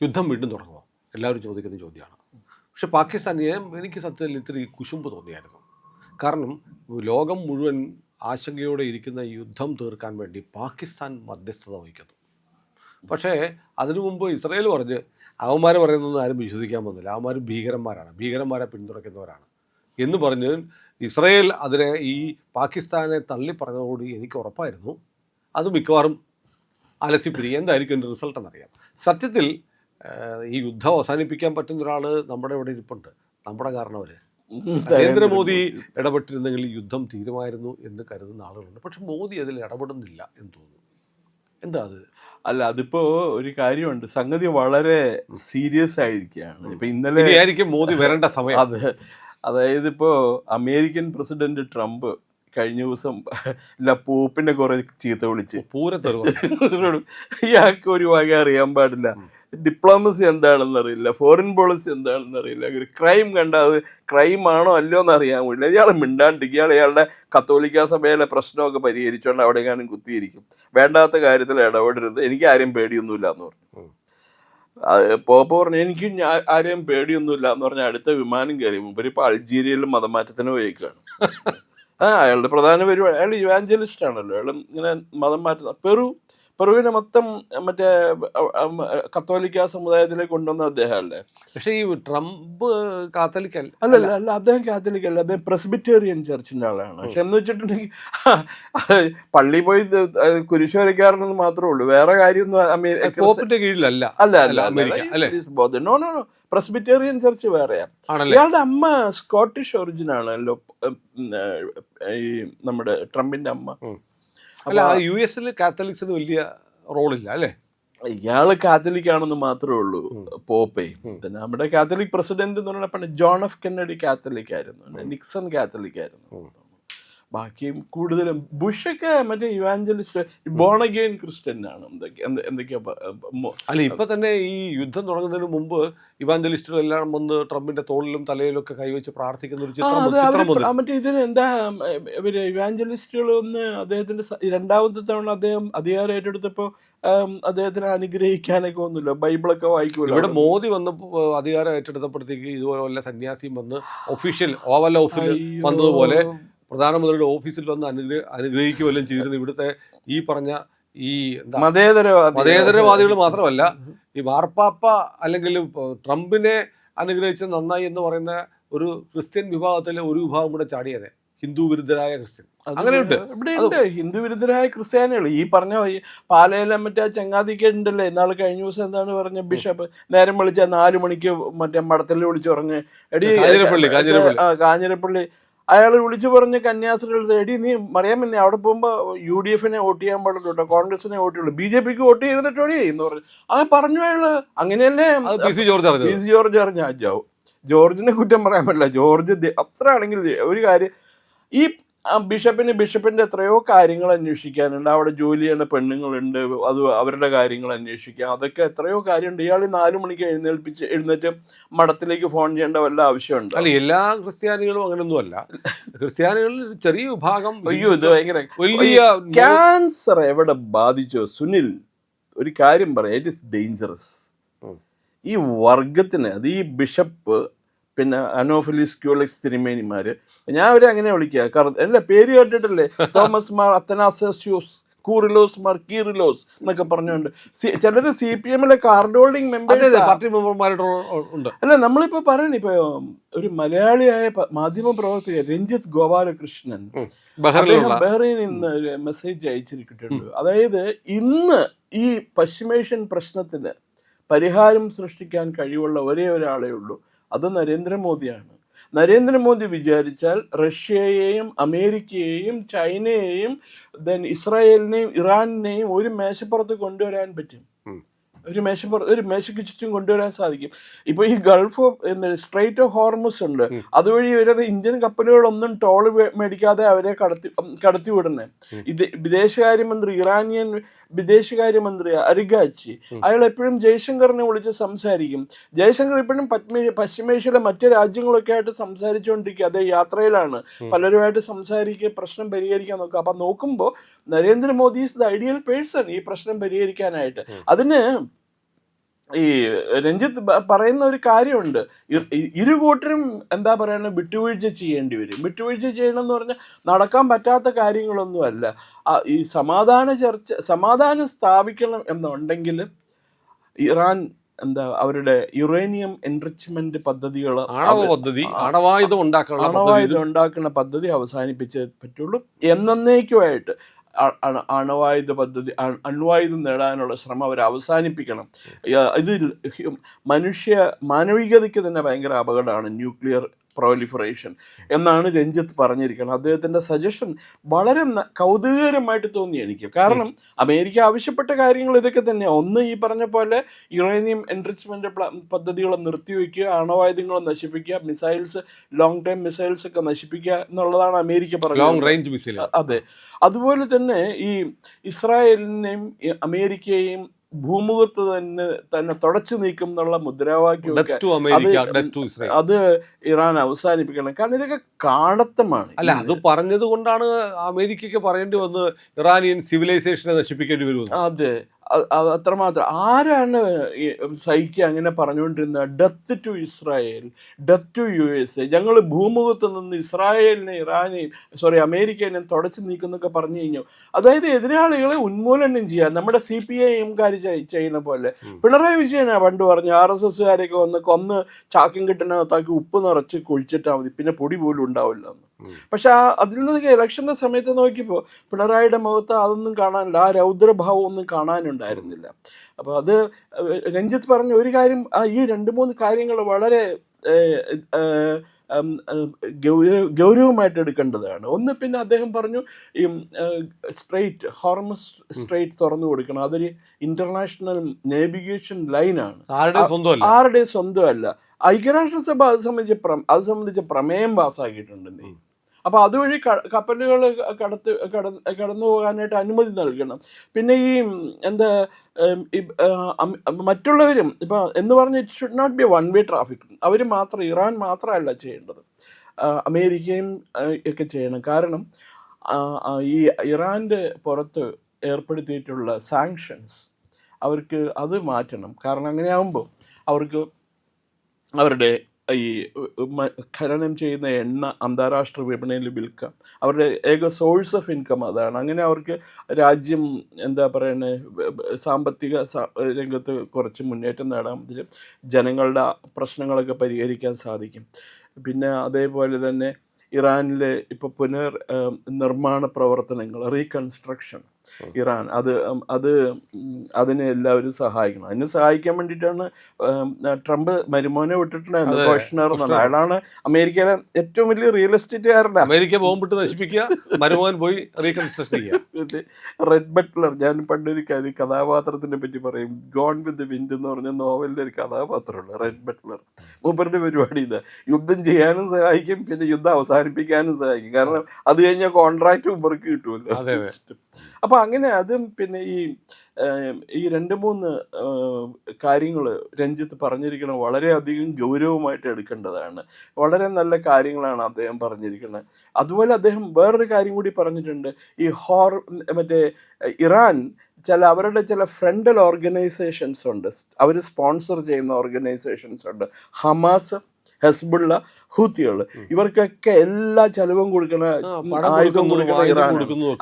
യുദ്ധം വീണ്ടും തുടങ്ങുമോ? എല്ലാവരും ചോദിക്കുന്ന ചോദ്യമാണ്. പക്ഷെ പാകിസ്ഥാനിയെ എനിക്ക് സത്യത്തിൽ ഇത്തിരി കുശുമ്പ് തോന്നിയായിരുന്നു. കാരണം ലോകം മുഴുവൻ ആശങ്കയോടെ ഇരിക്കുന്ന ഈ യുദ്ധം തീർക്കാൻ വേണ്ടി പാകിസ്ഥാൻ മധ്യസ്ഥത വഹിക്കുന്നു. പക്ഷേ അതിനു മുമ്പ് ഇസ്രായേൽ പറഞ്ഞ് അവന്മാർ പറയുന്നതൊന്നും ആരും വിശ്വസിക്കാൻ പോകുന്നില്ല, അവന്മാർ ഭീകരന്മാരാണ്, ഭീകരന്മാരെ പിന്തുണയ്ക്കുന്നവരാണ് എന്ന് പറഞ്ഞ് ഇസ്രായേൽ അതിനെ ഈ പാകിസ്ഥാനെ തള്ളിപ്പറഞ്ഞതോടുകൂടി എനിക്ക് ഉറപ്പായിരുന്നു അത് മിക്കവാറും അലസിപ്പിരി എന്തായിരിക്കും എൻ്റെ റിസൾട്ട് എന്നറിയാം. സത്യത്തിൽ ഈ യുദ്ധം അവസാനിപ്പിക്കാൻ പറ്റുന്ന ഒരാൾ നമ്മുടെ ഇവിടെ ഇരിപ്പുണ്ട്, നമ്മുടെ കാരണവർ. നരേന്ദ്രമോദി ഇടപെട്ടിരുന്നെങ്കിൽ ഈ യുദ്ധം തീരുമായിരുന്നു എന്ന് കരുതുന്ന ആളുകളുണ്ട്. പക്ഷെ മോദി അതിൽ ഇടപെടുന്നില്ല എന്ന് തോന്നുന്നു. എന്താ അത്? അല്ല, അതിപ്പോ ഒരു കാര്യമുണ്ട്, സംഗതി വളരെ സീരിയസ് ആയിരിക്കുകയാണ്. ഇപ്പൊ ഇന്നലെ ആയിരിക്കും മോദി വരേണ്ട സമയം. അതെ, അതായത് ഇപ്പോ അമേരിക്കൻ പ്രസിഡന്റ് ട്രംപ് കഴിഞ്ഞ ദിവസം പോപ്പിനെ കുറെ ചീത്ത വിളിച്ച് ഇയാൾക്ക് ഒരു വക അറിയാൻ പാടില്ല, ഡിപ്ലോമസി എന്താണെന്ന് അറിയില്ല, ഫോറിൻ പോളിസി എന്താണെന്ന് അറിയില്ല, ഒരു ക്രൈം കണ്ട അത് ക്രൈം ആണോ അല്ലോ എന്ന് അറിയാൻ പറ്റില്ല. ഇയാൾ മിണ്ടാണ്ട് ഇയാളുടെ കത്തോലിക്ക സഭയിലെ പ്രശ്നമൊക്കെ പരിഹരിച്ചുകൊണ്ട് അവിടെ എങ്ങാനും കുത്തിയിരിക്കും, വേണ്ടാത്ത കാര്യത്തിൽ ഇടപെടരുത്, എനിക്ക് ആരെയും പേടിയൊന്നുമില്ല എന്ന് പറഞ്ഞു. പോപ്പ് പറഞ്ഞു എനിക്ക് ആരെയും പേടിയൊന്നുമില്ല എന്ന് പറഞ്ഞാൽ അടുത്ത വിമാനം കയറി ഇവരിപ്പോൾ അൾജീരിയയിൽ മതമാറ്റത്തിന് പോയേക്കാണ്. അയാളുടെ പ്രധാന പരിപാടി, അയാൾ ഇവാഞ്ചലിസ്റ്റ് ആണല്ലോ, അയാൾ ഇങ്ങനെ മതം മാറ്റുന്ന പെറുവിനെ മൊത്തം മറ്റേ കത്തോലിക്ക സമുദായത്തിലേക്ക് കൊണ്ടുവന്ന അദ്ദേഹം അല്ലേ. പക്ഷേ ഈ ട്രംപ് കാത്തലിക് അല്ല, അദ്ദേഹം കാത്തലിക് അല്ല, അദ്ദേഹം പ്രസ്ബിറ്റേറിയൻ ചർച്ചിന്റെ ആളാണ്. പക്ഷെ എന്ന് വെച്ചിട്ടുണ്ടെങ്കിൽ പള്ളി പോയി കുരിശ് വരയ്ക്കാറെന്ന് മാത്രമേ ഉള്ളൂ, വേറെ കാര്യമൊന്നും കീഴിലല്ല. നോ പ്രസ്ബിറ്റേറിയൻ ചർച്ച് വേറെയാണ്. ഇയാളുടെ അമ്മ സ്കോട്ടിഷ് ഒറിജിൻ ആണല്ലോ, ഈ നമ്മുടെ ട്രംപിന്റെ അമ്മ. അല്ല, യു എസിൽ കാത്തലിക്സിന് വലിയ റോളില്ല അല്ലേ? ഇയാള് കാത്തലിക് ആണെന്ന് മാത്രമേ ഉള്ളൂ പോപ്പേ. പിന്നെ നമ്മുടെ കാത്തലിക് പ്രസിഡന്റ് എന്ന് പറഞ്ഞപ്പോൾ ജോൺ എഫ് കെന്നഡി കാത്തലിക് ആയിരുന്നു, നിക്സൺ കാത്തലിക് ആയിരുന്നു, ബാക്കിയും കൂടുതലും ബുഷൊക്കെ മറ്റേ ഇവാഞ്ചലിസ്റ്റ് ബോൺ അഗെയിൻ ക്രിസ്ത്യൻ ആണ്. എന്തൊക്കെയാ അല്ല, ഇപ്പൊ തന്നെ ഈ യുദ്ധം തുടങ്ങുന്നതിന് മുമ്പ് ഇവാഞ്ചലിസ്റ്റുകളെല്ലാം വന്ന് ട്രംപിന്റെ തോളിലും തലയിലും ഒക്കെ കൈവച്ച് പ്രാർത്ഥിക്കുന്ന ഒരു ചിത്രം. മറ്റേ ഇതിന് എന്താ ഇവര് ഇവാഞ്ചലിസ്റ്റുകൾ ഒന്ന് അദ്ദേഹത്തിന്റെ രണ്ടാമത്തെ തവണ അദ്ദേഹം അധികാരം ഏറ്റെടുത്തപ്പോ അദ്ദേഹത്തിനെ അനുഗ്രഹിക്കാനൊക്കെ ഒന്നുമില്ല, ബൈബിളൊക്കെ വായിക്കുമല്ലോ. ഇവിടെ മോദി വന്ന് അധികാരം ഏറ്റെടുത്തപ്പോഴത്തേക്ക് ഇതുപോലെ വല്ല സന്യാസിയും വന്ന് ഒഫീഷ്യൽ ഓവൽ ഓഫീസിൽ വന്നതുപോലെ പ്രധാനമന്ത്രിയുടെ ഓഫീസിൽ വന്ന് അനുഗ്രഹിക്കുകയെല്ലാം ചെയ്തിരുന്നു. ഇവിടുത്തെ ഈ പറഞ്ഞ ഈ മതേതരവാദികൾ മാത്രമല്ല, ഈ മാർപ്പാപ്പ അല്ലെങ്കിൽ ട്രംപിനെ അനുഗ്രഹിച്ചത് നന്നായി എന്ന് പറയുന്ന ഒരു ക്രിസ്ത്യൻ വിഭാഗത്തിലെ ഒരു വിഭാഗം കൂടെ ചാടിയനെ, ഹിന്ദു വിരുദ്ധരായ ക്രിസ്ത്യൻ. അങ്ങനെയുണ്ട്, ഇവിടെയുണ്ട് ഹിന്ദു വിരുദ്ധരായ ക്രിസ്ത്യാനികൾ. ഈ പറഞ്ഞ പാലയിലെ മറ്റേ ചങ്ങാതിക്ക് ഉണ്ടല്ലേ ഇന്നാൾ കഴിഞ്ഞ ദിവസം എന്താണ് പറഞ്ഞ ബിഷപ്പ് നേരം വിളിച്ച 4 മണിക്ക് മറ്റേ മടത്തിൽ വിളിച്ചു പറഞ്ഞ് എടി കാഞ്ഞിരപ്പള്ളി അയാൾ വിളിച്ചു പറഞ്ഞ് കന്യാസ്ത്രീകൾ എടി നീ മറിയാമെന്നെ അവിടെ പോകുമ്പോൾ UDF വോട്ട് ചെയ്യാൻ പാടുള്ളൂ കേട്ടോ, കോൺഗ്രസിനെ വോട്ട് ചെയ്യുള്ളൂ, BJP വോട്ട് ചെയ്തിട്ടോടി എന്ന് പറഞ്ഞു. അത് പറഞ്ഞു അയാള്. അങ്ങനെയല്ലേ PC ജോർജ് അറിഞ്ഞ ജോർജിനെ കുറ്റം പറയാൻ പറ്റില്ല. ജോർജ് അത്ര ആണെങ്കിൽ ഒരു കാര്യം, ഈ ബിഷപ്പിന്റെ എത്രയോ കാര്യങ്ങൾ അന്വേഷിക്കാനുണ്ട്, അവിടെ ജോലി ചെയ്യുന്ന പെണ്ണുങ്ങളുണ്ട്, അത് അവരുടെ കാര്യങ്ങൾ അന്വേഷിക്കാം, അതൊക്കെ എത്രയോ കാര്യമുണ്ട്. ഇയാൾ 4 മണിക്ക് എഴുന്നേറ്റ് മഠത്തിലേക്ക് ഫോൺ ചെയ്യേണ്ട വല്ല ആവശ്യമുണ്ട്? അല്ല, എല്ലാ ക്രിസ്ത്യാനികളും അങ്ങനൊന്നും അല്ല. ക്രിസ്ത്യാനികളിൽ ചെറിയ വിഭാഗം. അയ്യോ, ഇത് ഭയങ്കര വലിയ ക്യാൻസർ എവിടെ ബാധിച്ചോ സുനിൽ, ഒരു കാര്യം പറയാം, ഇറ്റ് ഇസ് ഡേഞ്ചറസ്. ഈ വർഗത്തിന്, അത് ഈ ബിഷപ്പ് പിന്നെ അനോഫിലിസ് ക്യൂളിക്സ് തിരുമേനിമാര്, ഞാൻ അവരെ അങ്ങനെ വിളിക്കുക, അല്ല പേര് കേട്ടിട്ടല്ലേ, തോമസ് മാർ അത്തനാസിയോസ് കൂറിലോസ് മാർ കീറിലോസ് എന്നൊക്കെ പറഞ്ഞുകൊണ്ട് ചിലര് CPM കാർഡ് ഹോൾഡിംഗ് മെമ്പേഴ്സ്. അല്ല, നമ്മളിപ്പോ പറയണ ഇപ്പൊ ഒരു മലയാളിയായ മാധ്യമ പ്രവർത്തകൻ രഞ്ജിത്ത് ഗോപാലകൃഷ്ണൻ ബഹ്റൈനിൽ നിന്ന് മെസ്സേജ് അയച്ചിരിക്കുന്നുണ്ട്. അതായത് ഇന്ന് ഈ പശ്ചിമേഷ്യൻ പ്രശ്നത്തിന് പരിഹാരം സൃഷ്ടിക്കാൻ കഴിവുള്ള ഒരേ ഒരാളേ ഉള്ളൂ, അത് നരേന്ദ്രമോദിയാണ്. നരേന്ദ്രമോദി വിചാരിച്ചാൽ റഷ്യയെയും അമേരിക്കയെയും ചൈനയെയും ഇസ്രായേലിനെയും ഇറാനിനെയും ഒരു മേശപ്പുറത്ത് കൊണ്ടുവരാൻ പറ്റും, ഒരു മേശയ്ക്ക് ചുറ്റും കൊണ്ടുവരാൻ സാധിക്കും. ഇപ്പൊ ഈ ഗൾഫ് സ്ട്രൈറ്റ് ഓഫ് ഹോർമുസ് ഉണ്ട്, അതുവഴി വരുന്ന ഇന്ത്യൻ കപ്പലുകളൊന്നും ടോള് മേടിക്കാതെ അവരെ കടത്തി വിടണേ. ഇത് വിദേശകാര്യമന്ത്രി, ഇറാനിയൻ വിദേശകാര്യമന്ത്രി അരിഗാച്ചി, അയാൾ എപ്പോഴും ജയശങ്കറിനെ വിളിച്ച് സംസാരിക്കും. ജയശങ്കർ ഇപ്പോഴും പശ്ചിമേഷ്യയിലെ മറ്റ് രാജ്യങ്ങളൊക്കെ ആയിട്ട് സംസാരിച്ചുകൊണ്ടിരിക്കുക, അതേ യാത്രയിലാണ്, പലരുമായിട്ട് സംസാരിക്കുക, പ്രശ്നം പരിഹരിക്കാൻ നോക്കുക. അപ്പൊ നോക്കുമ്പോൾ Narendra Modi is the ideal person ഈ പ്രശ്നം പരിഹരിക്കാനായിട്ട്. അതിന് ഈ രഞ്ജിത്ത് പറയുന്ന ഒരു കാര്യമുണ്ട്. ഇരു കൂട്ടരും എന്താ പറയുക, വിട്ടുവീഴ്ച ചെയ്യേണ്ടി വരും. വിട്ടുവീഴ്ച ചെയ്യണം എന്ന് പറഞ്ഞാൽ നടക്കാൻ പറ്റാത്ത കാര്യങ്ങളൊന്നുമല്ല. ഈ സമാധാനം സ്ഥാപിക്കണം എന്നുണ്ടെങ്കിൽ ഇറാൻ അവരുടെ യുറേനിയം എൻറിച്ച്മെന്റ് പദ്ധതികൾ, അണവായുധം ഉണ്ടാക്കുന്ന പദ്ധതി അവസാനിപ്പിച്ചേ പറ്റുള്ളൂ. എന്നേക്കുമായിട്ട് അണ്വായുധം നേടാനുള്ള ശ്രമം അവർ അവസാനിപ്പിക്കണം. ഇത് മാനവികതയ്ക്ക് തന്നെ ഭയങ്കര അപകടമാണ് ന്യൂക്ലിയർ പ്രോലിഫറേഷൻ എന്നാണ് രഞ്ജിത്ത് പറഞ്ഞിരിക്കുന്നത്. അദ്ദേഹത്തിൻ്റെ സജഷൻ വളരെ കൗതുകകരമായിട്ട് തോന്നി എനിക്ക്. കാരണം അമേരിക്ക ആവശ്യപ്പെട്ട കാര്യങ്ങൾ ഇതൊക്കെ തന്നെയാണ്. ഒന്ന്, ഈ പറഞ്ഞ പോലെ യുറേനിയം എൻറിച്ച്മെന്റ് പദ്ധതികൾ നിർത്തിവെക്കുക, അണവായുധങ്ങൾ നശിപ്പിക്കുക, മിസൈൽസ്, ലോങ് ടൈം മിസൈൽസ് ഒക്കെ നശിപ്പിക്കുക എന്നുള്ളതാണ് അമേരിക്ക പറഞ്ഞത്. Long range missile. അതെ. അതുപോലെ തന്നെ ഈ ഇസ്രായേലിനെയും അമേരിക്കയെയും ഭൂമുഖത്ത് തന്നെ തുടച്ചു നീക്കും എന്നുള്ള മുദ്രാവാക്യമൊക്കെ അത് ഇറാൻ അവസാനിപ്പിക്കണം. കാരണം ഇതൊക്കെ കാടത്തമാണ്. അല്ല, അത് പറഞ്ഞത് കൊണ്ടാണ് അമേരിക്കയ്ക്ക് പറയേണ്ടി വന്ന് ഇറാനിയൻ സിവിലൈസേഷനെ നശിപ്പിക്കേണ്ടി വരുന്നത്. അതെ, അത്രമാത്രം. ആരാണ് സഹിക്കുക അങ്ങനെ പറഞ്ഞുകൊണ്ടിരുന്നത്? Death to Israel, death to USA. ഞങ്ങൾ ഭൂമുഖത്ത് നിന്ന് അമേരിക്കനെ തുടച്ചു നീക്കുന്നൊക്കെ പറഞ്ഞു കഴിഞ്ഞു. അതായത് എതിരാളികളെ ഉന്മൂലനം ചെയ്യാൻ നമ്മുടെ CPIMകാർ ചെയ്യുന്ന പോലെ. പിണറായി വിജയനാ പണ്ട് പറഞ്ഞു RSSകാരെയൊക്കെ കൊന്ന് ചാക്കും കിട്ടുന്നകത്താക്കി ഉപ്പ് നിറച്ച് കുഴിച്ചിട്ടാൽ മതി, പിന്നെ പൊടി പോലും ഉണ്ടാവില്ല എന്ന്. പക്ഷെ അതിൽ നിന്നൊക്കെ ഇലക്ഷന്റെ സമയത്ത് നോക്കിയപ്പോൾ പിണറായിയുടെ മുഖത്ത് അതൊന്നും കാണാനില്ല, ആ രൗദ്രഭാവം ഒന്നും കാണാനുണ്ടായിരുന്നില്ല. അപ്പോൾ അത് രഞ്ജിത്ത് പറഞ്ഞ ഒരു കാര്യം, ഈ 2-3 കാര്യങ്ങൾ വളരെ ഗൗരവമായിട്ട് എടുക്കേണ്ടതാണ്. ഒന്ന്, പിന്നെ അദ്ദേഹം പറഞ്ഞു ഈ ഹോർമസ് സ്ട്രെയിറ്റ് തുറന്നു കൊടുക്കണം. അതൊരു ഇന്റർനാഷണൽ നേവിഗേഷൻ ലൈനാണ്, ആരുടെയും സ്വന്തമല്ല. ഐക്യരാഷ്ട്രസഭ അത് സംബന്ധിച്ച് പ്രമേയം പാസ്സാക്കിയിട്ടുണ്ട്. അപ്പൊ അതുവഴി കപ്പലുകൾ കടന്നു പോകാനായിട്ട് അനുമതി നൽകണം. പിന്നെ ഈ മറ്റുള്ളവരും ഇപ്പൊ എന്ന് പറഞ്ഞ it should not be one way traffic. അവർ മാത്രം, ഇറാൻ മാത്രമല്ല ചെയ്യേണ്ടത്, അമേരിക്കയും ഒക്കെ ചെയ്യണം. കാരണം ഈ ഇറാന്റെ പുറത്ത് ഏർപ്പെടുത്തിയിട്ടുള്ള സാങ്ഷൻസ് അവർക്ക് അത് മാറ്റണം. കാരണം അങ്ങനെയാകുമ്പോൾ അവർക്ക് അവരുടെ ഈ ഖനനം ചെയ്യുന്ന എണ്ണ അന്താരാഷ്ട്ര വിപണിയിൽ വിൽക്കാം. അവരുടെ ഏക സോഴ്സ് ഓഫ് ഇൻകം അതാണ്. അങ്ങനെ അവർക്ക് രാജ്യം സാമ്പത്തിക രംഗത്ത് കുറച്ച് മുന്നേറ്റം നേടാൻ പറ്റും. ജനങ്ങളുടെ പ്രശ്നങ്ങളൊക്കെ പരിഹരിക്കാൻ സാധിക്കും. പിന്നെ അതേപോലെ തന്നെ ഇറാനിലെ ഇപ്പോൾ നിർമ്മാണ പ്രവർത്തനങ്ങൾ, റീകൺസ്ട്രക്ഷൻ ഇറാൻ, അതിനെ എല്ലാവരും സഹായിക്കണം. അതിനെ സഹായിക്കാൻ വേണ്ടിയിട്ടാണ് ട്രംപ് മരുമോനെ വിട്ടിട്ടുണ്ടായിരുന്നു, കോഷ്നർ എന്നാണ്. അയാളാണ് അമേരിക്കയിലെ ഏറ്റവും വലിയ റിയൽ എസ്റ്റേറ്റുകാരനാണ്. അമേരിക്ക ബോംബിട്ട് നശിപ്പിക്കുക, മരുമോൻ പോയി റീകൺസ്ട്രക്ഷൻ ചെയ്യുക. റെഡ് ബട്ട്ലർ, ഞാൻ പണ്ടൊരു കഥാപാത്രത്തിനെ പറ്റി പറയും, ഗോൺ വിത്ത് ദി വിൻഡ് എന്ന് പറഞ്ഞ നോവലിലെ ഒരു കഥാപാത്രമുണ്ട്, റെഡ് ബട്ട്ലർ. മൂപ്പരുടെ പരിപാടി ഇതാ, യുദ്ധം ചെയ്യാനും സഹായിക്കും, പിന്നെ യുദ്ധം അവസാനിപ്പിക്കാനും സഹായിക്കും. കാരണം അത് കഴിഞ്ഞാൽ കോൺട്രാക്ട് മുമ്പർക്ക് കിട്ടുമല്ലോ. അപ്പൊ അങ്ങനെ അതും പിന്നെ ഈ 2-3 കാര്യങ്ങൾ രഞ്ജിത്ത് പറഞ്ഞിരിക്കുന്നത് വളരെയധികം ഗൗരവമായിട്ട് എടുക്കേണ്ടതാണ്. വളരെ നല്ല കാര്യങ്ങളാണ് അദ്ദേഹം പറഞ്ഞിരിക്കുന്നത്. അതുപോലെ അദ്ദേഹം വേറൊരു കാര്യം കൂടി പറഞ്ഞിട്ടുണ്ട്. ഈ ഇറാൻ അവരുടെ ചില ഫ്രണ്ടൽ ഓർഗനൈസേഷൻസ് ഉണ്ട്, അവർ സ്പോൺസർ ചെയ്യുന്ന ഓർഗനൈസേഷൻസ് ഉണ്ട്. ഹമാസ്, ഹെസ്ബുള്ള, ഹൂത്തികൾ, ഇവർക്കൊക്കെ എല്ലാ ചെലവും കൊടുക്കണ, ആയുധം കൊടുക്കണ ഇറാൻ.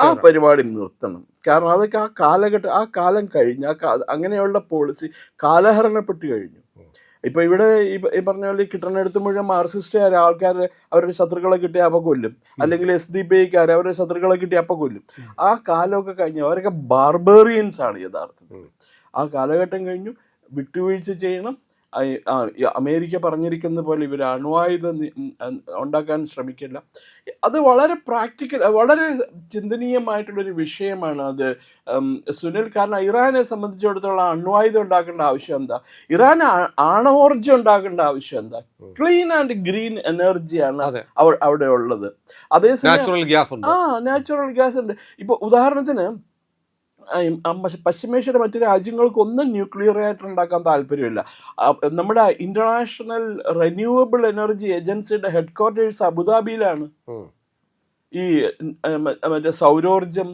ആ പരിപാടി നിർത്തണം. കാരണം അതൊക്കെ ആ കാലം കഴിഞ്ഞ്, അങ്ങനെയുള്ള പോളിസി കാലഹരണപ്പെട്ട് കഴിഞ്ഞു. ഇപ്പൊ ഇവിടെ ഈ പറഞ്ഞ പോലെ കിട്ടണെടുത്ത് മുഴുവൻ മാർക്സിസ്റ്റുകാർ ആൾക്കാർ അവരുടെ ശത്രുക്കളെ കിട്ടി അപ്പ കൊല്ലും, അല്ലെങ്കിൽ SDP അവരുടെ ശത്രുക്കളെ കിട്ടി അപ്പ കൊല്ലും. ആ കാലമൊക്കെ കഴിഞ്ഞു. അവരൊക്കെ ബാർബേറിയൻസ് ആണ് യഥാർത്ഥത്തിൽ. ആ കാലഘട്ടം കഴിഞ്ഞു. വിട്ടുവീഴ്ച ചെയ്യണം. അമേരിക്ക പറഞ്ഞിരിക്കുന്ന പോലെ ഇവർ അണ്വായുധം ഉണ്ടാക്കാൻ ശ്രമിക്കില്ല. അത് വളരെ പ്രാക്ടിക്കൽ, വളരെ ചിന്തനീയമായിട്ടുള്ളൊരു വിഷയമാണ് അത് സുനിൽ. കാരണം ഇറാനെ സംബന്ധിച്ചിടത്തോളം അണ്വായുധം ഉണ്ടാക്കേണ്ട ആവശ്യം എന്താ? ഇറാൻ ആണവോർജ്ജം ഉണ്ടാക്കേണ്ട ആവശ്യം എന്താ? ക്ലീൻ ആൻഡ് ഗ്രീൻ എനർജിയാണ് അവിടെ ഉള്ളത്. അതേസമയം നാച്ചുറൽ ഗ്യാസ് ഉണ്ട്. ഇപ്പൊ ഉദാഹരണത്തിന് പശ്ചിമേഷ്യയുടെ മറ്റു രാജ്യങ്ങൾക്കൊന്നും ന്യൂക്ലിയർ റിയാക്ടർ ഉണ്ടാക്കാൻ താല്പര്യമില്ല. നമ്മുടെ ഇന്റർനാഷണൽ റിന്യൂവബിൾ എനർജി ഏജൻസിയുടെ ഹെഡ് ക്വാർട്ടേഴ്സ് അബുദാബിയിലാണ്. ഈ മറ്റേ സൗരോർജം,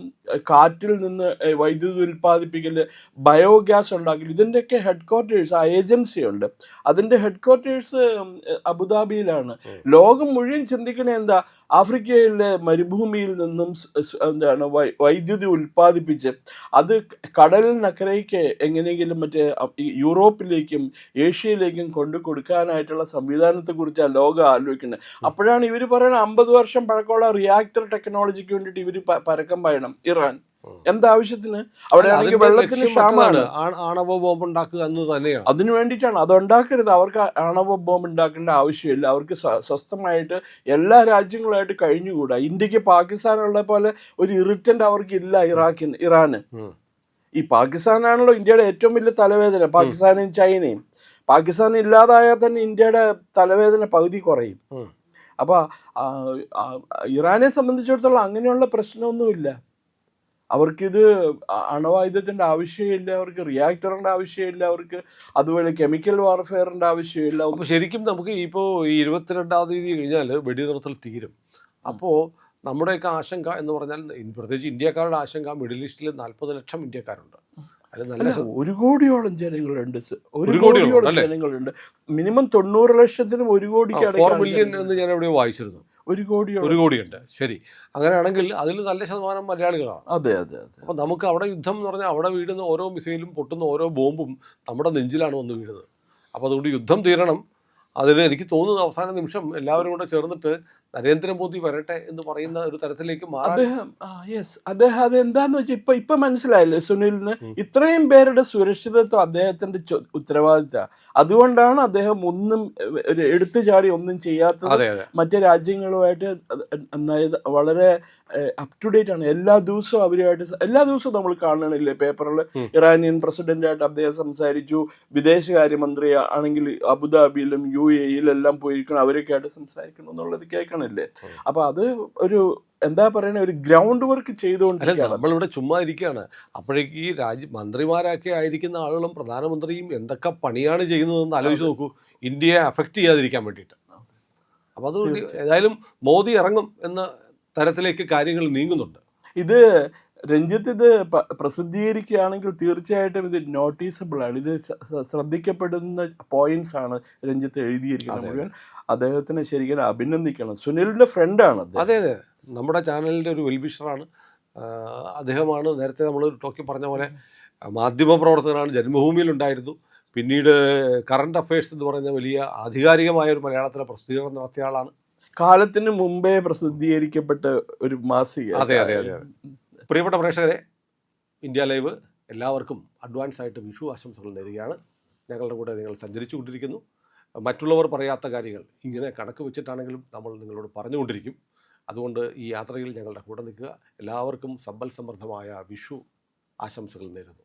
കാറ്റിൽ നിന്ന് വൈദ്യുതി ഉൽപ്പാദിപ്പിക്കൽ, ബയോഗ്യാസ് ഉണ്ടാക്കൽ, ഇതിൻ്റെയൊക്കെ ഹെഡ് ക്വാർട്ടേഴ്സ്, ആ ഏജൻസി ഉണ്ട്, അതിൻ്റെ ഹെഡ് ക്വാർട്ടേഴ്സ് അബുദാബിയിലാണ്. ലോകം മുഴുവൻ ചിന്തിക്കണേ എന്താ, ആഫ്രിക്കയിലെ മരുഭൂമിയിൽ നിന്നും എന്താണ് വൈദ്യുതി ഉൽപ്പാദിപ്പിച്ച് അത് കടലിനക്കരയ്ക്ക് എങ്ങനെയെങ്കിലും മറ്റേ യൂറോപ്പിലേക്കും ഏഷ്യയിലേക്കും കൊണ്ടു കൊടുക്കാനായിട്ടുള്ള സംവിധാനത്തെക്കുറിച്ചാണ് ലോകം ആലോചിക്കുന്നത്. അപ്പോഴാണ് ഇവർ പറയുന്നത് 50 വർഷം പഴക്കമുള്ള റിയാക്ടർ ടെക്നോളജിക്ക് വേണ്ടിയിട്ട് ഇവർ പരക്കം പായണം ഇറാൻ. എന്താവശ്യത്തിന്? അവിടെ ആണെങ്കിൽ വെള്ളത്തിന് ക്ഷാമമാണ്. ആണവ ബോംബ് ഉണ്ടാക്കുക എന്ന് തന്നെയാണ്. അതിനു വേണ്ടിയിട്ടാണ്. അത് ഉണ്ടാക്കരുത്. അവർക്ക് ആണവ ബോംബ് ഉണ്ടാക്കേണ്ട ആവശ്യമില്ല. അവർക്ക് സ്വസ്ഥമായിട്ട് എല്ലാ രാജ്യങ്ങളുമായിട്ട് കഴിഞ്ഞുകൂടാ. ഇന്ത്യക്ക് പാകിസ്ഥാനുള്ള പോലെ ഒരു ഇറിറ്റന്റ് അവർക്കില്ല ഇറാന്. ഈ പാകിസ്ഥാനാണല്ലോ ഇന്ത്യയുടെ ഏറ്റവും വലിയ തലവേദന, പാകിസ്ഥാനും ചൈനയും. പാകിസ്ഥാൻ ഇല്ലാതായാൽ തന്നെ ഇന്ത്യയുടെ തലവേദന പകുതി കുറയും. അപ്പൊ ഇറാനെ സംബന്ധിച്ചിടത്തോളം അങ്ങനെയുള്ള പ്രശ്നമൊന്നുമില്ല. അവർക്കിത് അണുവായുധത്തിന്റെ ആവശ്യമില്ല, അവർക്ക് റിയാക്ടറിന്റെ ആവശ്യമില്ല, അവർക്ക് അതുപോലെ കെമിക്കൽ വാർഫെയറിന്റെ ആവശ്യമില്ല. അപ്പോൾ ശരിക്കും നമുക്ക് ഇപ്പോൾ ഈ 22-ാം തീയതി കഴിഞ്ഞാൽ വെടിനിർത്തൽ തീരും. അപ്പോൾ നമ്മുടെയൊക്കെ ആശങ്ക എന്ന് പറഞ്ഞാൽ, പ്രത്യേകിച്ച് ഇന്ത്യക്കാരുടെ ആശങ്ക, മിഡിൽ ഈസ്റ്റിൽ 40 ലക്ഷം ഇന്ത്യക്കാരുണ്ട്. അതിൽ നല്ല 1 കോടിയോളം ജനങ്ങളുണ്ട്. 1 കോടിയോളം ജനങ്ങളുണ്ട്. മിനിമം 90 ലക്ഷത്തിനും 1 കോടിക്ക് 4 മില്യൺ എന്ന് ഞാൻ എവിടെയോ വായിച്ചിരുന്നു. 1 കോടിയുണ്ട്. ശരി, അങ്ങനെയാണെങ്കിൽ അതിൽ നല്ല ശതമാനം മലയാളികളാണ്. അതെ അതെ അതെ. അപ്പോൾ നമുക്ക് അവിടെ യുദ്ധം എന്ന് പറഞ്ഞാൽ അവിടെ വീഴുന്ന ഓരോ മിസൈലും പൊട്ടുന്ന ഓരോ ബോംബും നമ്മുടെ നെഞ്ചിലാണ് വന്ന് വീഴുന്നത്. അപ്പോൾ അതുകൊണ്ട് യുദ്ധം തീരണം. അതിന് എനിക്ക് തോന്നുന്നു അവസാന നിമിഷം എല്ലാവരും കൂടെ ചേർന്നിട്ട് നരേന്ദ്രമോദി വരട്ടെ എന്ന് പറയുന്ന ഒരു തരത്തിലേക്ക് മാറാൻ. അദ്ദേഹം അതെന്താന്ന് വെച്ചാൽ ഇപ്പൊ മനസ്സിലായില്ലേ സുനിലിന്, ഇത്രയും പേരുടെ സുരക്ഷിതത്വം അദ്ദേഹത്തിന്റെ ഉത്തരവാദിത്തം. അതുകൊണ്ടാണ് അദ്ദേഹം ഒന്നും എടുത്തു ചാടി ഒന്നും ചെയ്യാത്തത്. മറ്റു രാജ്യങ്ങളുമായിട്ട് വളരെ അപ് ടു ഡേറ്റ് ആണ്. എല്ലാ ദിവസവും അവരുമായിട്ട്, എല്ലാ ദിവസവും നമ്മൾ കാണണില്ലേ പേപ്പറിൽ, ഇറാനിയൻ പ്രസിഡന്റായിട്ട് അദ്ദേഹം സംസാരിച്ചു. വിദേശകാര്യമന്ത്രി ആണെങ്കിൽ അബുദാബിയിലും UAE-യിലെല്ലാം പോയിരിക്കണം, അവരൊക്കെ ആയിട്ട് സംസാരിക്കണം എന്നുള്ളത് കേൾക്കണില്ലേ. അപ്പൊ അത് ഒരു എന്താ പറയുക, ഒരു ഗ്രൗണ്ട് വർക്ക് ചെയ്തുകൊണ്ടിരിക്കുകയാണ്. നമ്മളിവിടെ ചുമ്മാ ഇരിക്കുകയാണ്. അപ്പോഴേക്ക് ഈ മന്ത്രിമാരൊക്കെ ആയിരിക്കുന്ന ആളുകളും പ്രധാനമന്ത്രിയും എന്തൊക്കെ പണിയാണ് ചെയ്യുന്നതെന്ന് ആലോചിച്ച് നോക്കൂ, ഇന്ത്യയെ അഫക്റ്റ് ചെയ്യാതിരിക്കാൻ വേണ്ടിയിട്ട്. അപ്പോൾ അത് ഏതായാലും മോദി ഇറങ്ങും എന്ന തരത്തിലേക്ക് കാര്യങ്ങൾ നീങ്ങുന്നുണ്ട്. ഇത് രഞ്ജിത്ത്, ഇത് പ്രസിദ്ധീകരിക്കുകയാണെങ്കിൽ തീർച്ചയായിട്ടും ഇത് നോട്ടീസബിൾ ആണ്. ഇത് ശ്രദ്ധിക്കപ്പെടുന്ന പോയിന്റ്സ് ആണ് രഞ്ജിത്ത് എഴുതിയിരിക്കുന്നത് മുഴുവൻ. അദ്ദേഹത്തിനെ ശരിക്കും അഭിനന്ദിക്കണം. സുനിലിന്റെ ഫ്രണ്ടാണ്. അതെ അതെ, നമ്മുടെ ചാനലിൻ്റെ ഒരു വെൽവിഷറാണ് അദ്ദേഹമാണ്. നേരത്തെ നമ്മൾ ടോക്കി പറഞ്ഞ പോലെ മാധ്യമപ്രവർത്തകനാണ്, ജന്മഭൂമിയിലുണ്ടായിരുന്നു. പിന്നീട് കറണ്ട് അഫയേഴ്സ് എന്ന് പറയുന്ന വലിയ ആധികാരികമായ ഒരു മലയാളത്തിലെ പ്രസിദ്ധീകരണം നടത്തിയ ആളാണ്. കാലത്തിന് മുമ്പേ പ്രസിദ്ധീകരിക്കപ്പെട്ട ഒരു മാസിക. അതെ അതെ അതെ അതെ. പ്രിയപ്പെട്ട പ്രേക്ഷകരെ, ഇന്ത്യ ലൈവ് എല്ലാവർക്കും അഡ്വാൻസ് ആയിട്ട് വിഷു ആശംസകൾ നേരുകയാണ്. ഞങ്ങളുടെ കൂടെ നിങ്ങൾ സഞ്ചരിച്ചു കൊണ്ടിരിക്കുന്നു. മറ്റുള്ളവർ പറയാത്ത കാര്യങ്ങൾ ഇങ്ങനെ കണക്ക് വെച്ചിട്ടാണെങ്കിലും നമ്മൾ നിങ്ങളോട് പറഞ്ഞുകൊണ്ടിരിക്കും. അതുകൊണ്ട് ഈ യാത്രയിൽ ഞങ്ങളുടെ കൂടെ നിൽക്കുക. എല്ലാവർക്കും സമ്പൽ സമൃദ്ധമായ വിഷു ആശംസകൾ നേരുന്നു.